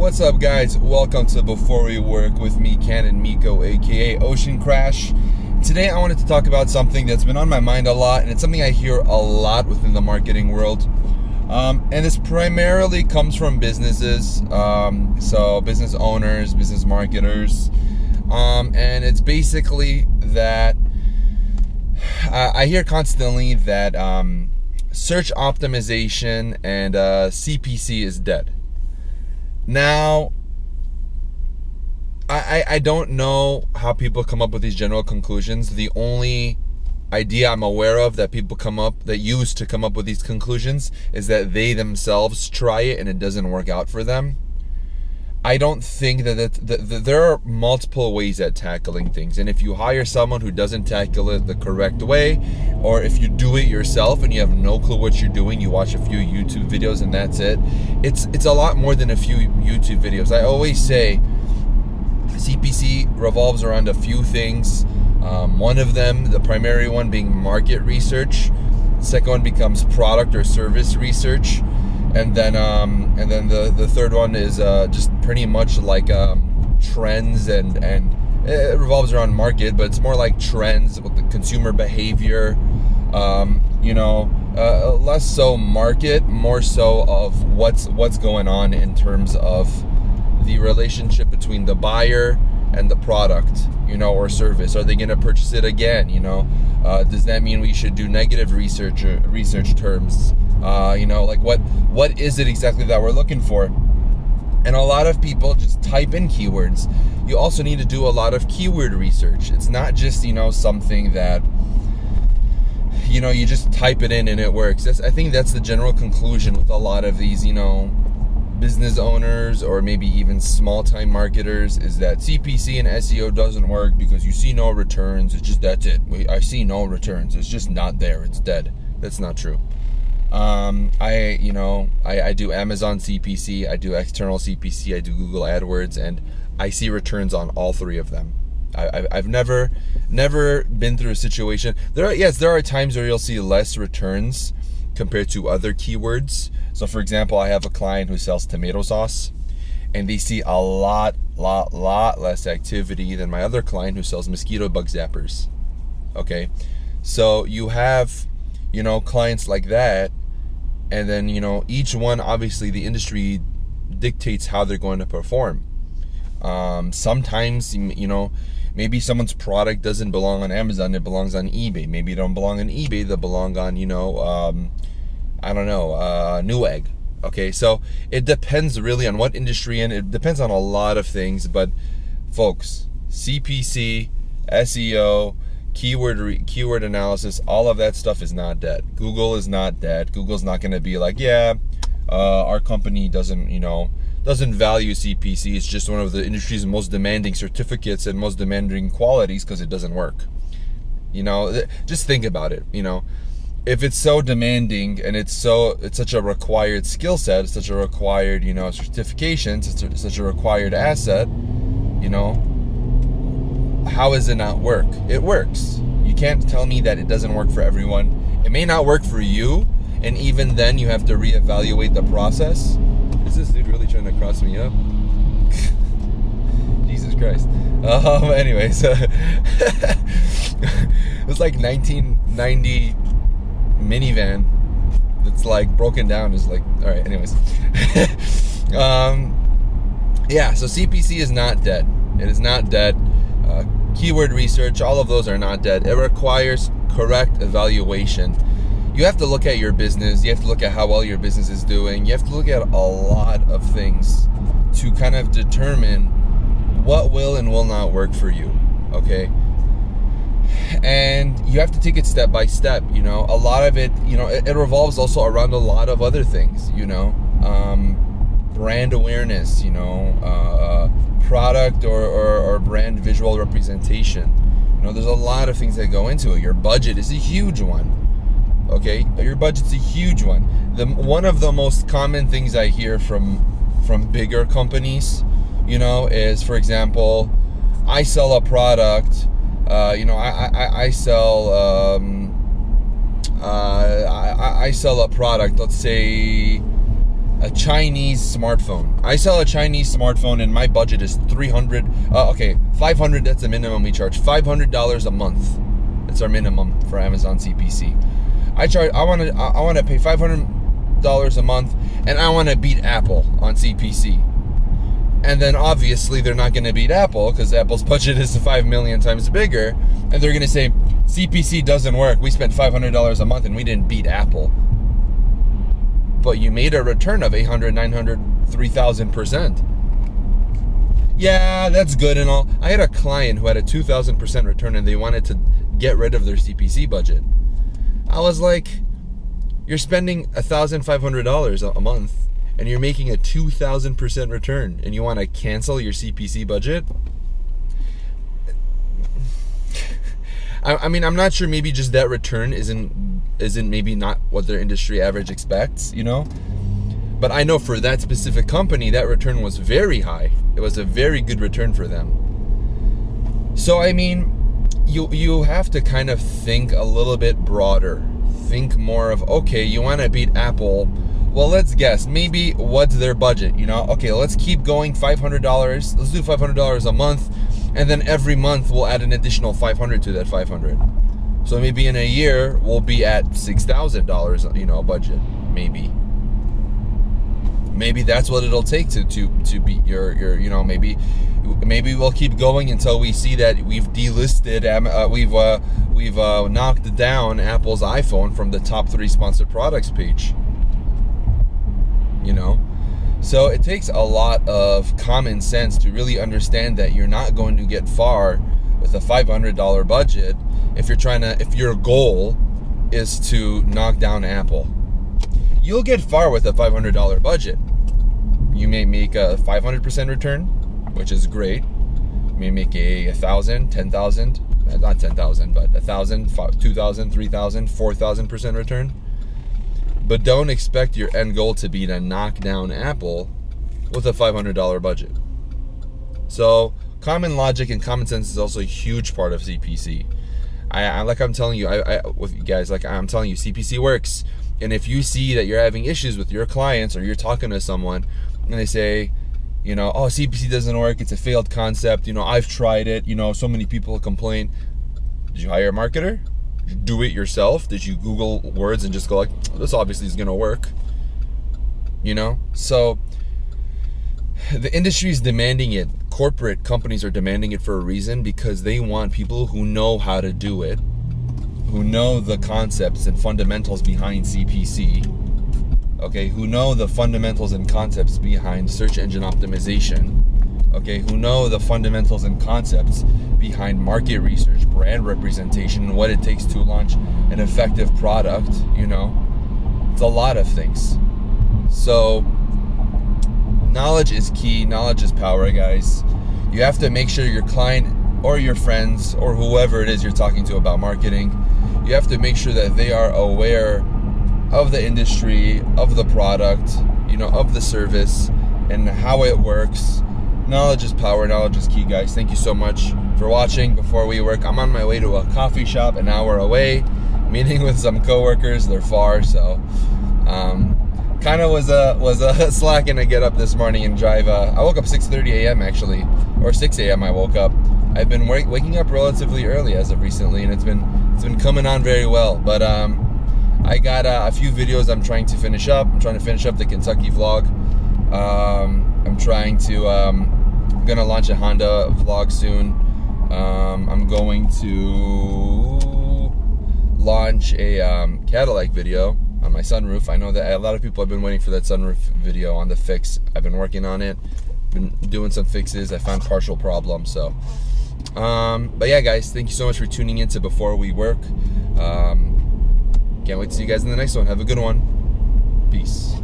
what's up guys? Welcome to Before We Work with me, Canon Mikho, aka Ocean Crash. Today I wanted to talk about something that's been on my mind a lot, and it's something I hear a lot within the marketing world. And this primarily comes from businesses, so business owners, business marketers, and it's basically that I hear constantly that search optimization and CPC is dead. Now, I don't know how people come up with these general conclusions. The only idea I'm aware of that people used to come up with these conclusions is that they themselves try it and it doesn't work out for them. I don't think that there are multiple ways at tackling things, and if you hire someone who doesn't tackle it the correct way, or if you do it yourself and you have no clue what you're doing, you watch a few YouTube videos and that's it. It's a lot more than a few YouTube videos. I always say CPC revolves around a few things. One of them, the primary one, being market research. The second one becomes product or service research. And then the third one is just pretty much like trends, and it revolves around market, but it's more like trends with the consumer behavior. Less so market, more so of what's going on in terms of the relationship between the buyer and the product, or service. Are they going to purchase it again? Does that mean we should do negative research terms? Like what is it exactly that we're looking for? And a lot of people just type in keywords. You also need to do a lot of keyword research. It's not just, something that, you just type it in and it works. I think that's the general conclusion with a lot of these, business owners or maybe even small-time marketers, is that CPC and SEO doesn't work because you see no returns. It's just, that's it. I see no returns. It's just not there. It's dead. That's not true. I do Amazon CPC, I do external CPC, I do Google AdWords, and I see returns on all three of them. I've never been through a situation. There are times where you'll see less returns compared to other keywords. So for example, I have a client who sells tomato sauce, and they see a lot less activity than my other client who sells mosquito bug zappers. Okay, so you have clients like that, and then each one, obviously the industry dictates how they're going to perform. Sometimes maybe someone's product doesn't belong on Amazon, it belongs on eBay. Maybe it don't belong on eBay, they belong on Newegg. Okay, so it depends really on what industry, and it depends on a lot of things. But folks, CPC, SEO, keyword analysis, all of that stuff is not dead. Google is not dead. Google's not going to be like, our company doesn't value CPC. It's just one of the industry's most demanding certificates and most demanding qualities because it doesn't work. Just think about it. If it's so demanding and it's such a required skill set, it's such a required, certification, it's such a required asset, how does it not work? It works. You can't tell me that it doesn't work for everyone. It may not work for you, and even then you have to reevaluate the process. Is this dude really trying to cross me up? Jesus Christ. Anyways, it was like 1990 minivan that's like broken down. Is like, all right, anyways. So CPC is not dead. It is not dead. Keyword research, all of those are not dead. It requires correct evaluation. You have to look at your business. You have to look at how well your business is doing. You have to look at a lot of things to kind of determine what will and will not work for you. Okay? And you have to take it step by step. A lot of it, it revolves also around a lot of other things, brand awareness, product or brand visual representation. There's a lot of things that go into it. Your budget is a huge one. Okay, your budget's a huge one. One of the most common things I hear from bigger companies, is, for example, I sell a product. I sell a product. Let's say a Chinese smartphone. I sell a Chinese smartphone and my budget is $500. That's the minimum we charge. $500 a month. That's our minimum for Amazon CPC. I want to pay $500 a month, and I want to beat Apple on CPC. And then obviously they're not going to beat Apple because Apple's budget is 5 million times bigger, and they're going to say CPC doesn't work. We spent $500 a month and we didn't beat Apple. But you made a return of 800, 900, 3,000%. Yeah, that's good and all. I had a client who had a 2,000% return and they wanted to get rid of their CPC budget. I was like, you're spending $1,500 a month and you're making a 2,000% return and you want to cancel your CPC budget? I mean, I'm not sure, maybe just that return isn't maybe not what their industry average expects, you know? But I know for that specific company, that return was very high. It was a very good return for them. So, I mean, you have to kind of think a little bit broader. Think more of, okay, you want to beat Apple. Well, let's guess. Maybe what's their budget, you know? Okay, let's keep going, $500. Let's do $500 a month. And then every month we'll add an additional $500 to that $500. So maybe in a year we'll be at $6,000, you know, budget. Maybe that's what it'll take to beat your you know, maybe we'll keep going until we see that we've delisted, we've knocked down Apple's iPhone from the top 3 sponsored products page. You know? So it takes a lot of common sense to really understand that you're not going to get far with a $500 budget if your goal is to knock down Apple. You'll get far with a $500 budget. You may make a 500% return, which is great. You may make a 1,000, 10,000, not 10,000, but 1,000, 2,000, 3,000, 4,000% return. But don't expect your end goal to be to knock down Apple with a $500 budget. So common logic and common sense is also a huge part of CPC. I'm telling you, with you guys, like I'm telling you, CPC works. And if you see that you're having issues with your clients or you're talking to someone and they say, you know, oh, CPC doesn't work, it's a failed concept, you know, I've tried it, you know, so many people complain. Did you hire a marketer? Do it yourself? Did you Google words and just go like, this obviously is gonna work? You know? So the industry is demanding it. Corporate companies are demanding it for a reason, because they want people who know how to do it, who know the concepts and fundamentals behind CPC, okay, who know the fundamentals and concepts behind search engine optimization, okay, who know the fundamentals and concepts behind market research, brand representation, and what it takes to launch an effective product, you know. It's a lot of things. So knowledge is key. Knowledge is power, guys. You have to make sure your client or your friends or whoever it is you're talking to about marketing, you have to make sure that they are aware of the industry, of the product, you know, of the service and how it works. Knowledge is power. Knowledge is key, guys. Thank you so much for watching. Before we work, I'm on my way to a coffee shop an hour away, meeting with some coworkers. They're far, so kind of was a slacking to get up this morning and drive. I woke up 6:30 a.m. actually, or 6 a.m. I woke up. I've been waking up relatively early as of recently, and it's been coming on very well. But I got a few videos I'm trying to finish up. I'm trying to finish up the Kentucky vlog. I'm trying to I'm gonna launch a Honda vlog soon. I'm going to launch a Cadillac video on my sunroof. I know that a lot of people have been waiting for that sunroof video on the fix. I've been working on it, been doing some fixes. I found partial problems, so but yeah, guys, thank you so much for tuning in to Before We Work. Can't wait to see you guys in the next one. Have a good one. Peace.